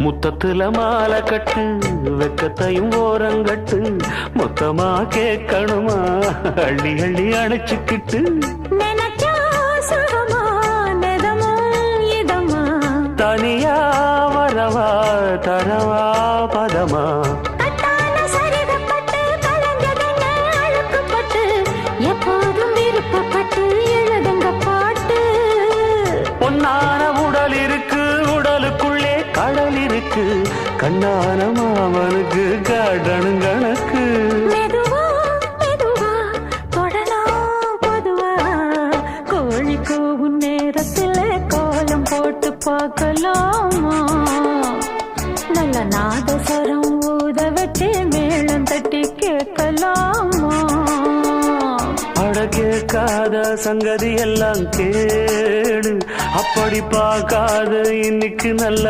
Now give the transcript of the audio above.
முத்தத்துல மாலை கட்டு வெக்கத்தையும் ஓரங்கட்டு மொத்தமா கேட்கணுமா அள்ளி அள்ளி அணைச்சுக்கிட்டு தனியா வரவா தரவா பதமா எப்போதும் விருப்பப்பட்டு எழுதுங்க பாட்டு பொன்னான உடல் இருக்கு உடலுக்குள்ளே கடல் இருக்கு கண்ணான மாமனுக்கு காடணும் கணக்கு மெதுவா மெதுவா தொடலாம் பொதுவா கோழி கூவும் நேரத்துல கோலம் போட்டு பார்க்கலாமா நல்ல நாதஸ்வரம் ஊத வச்சு மேளம் தட்டி கேட்கலாமா அட கேட்காத சங்கதி எல்லாம் கேடு அப்படி பார்க்காத இன்னைக்கு நல்ல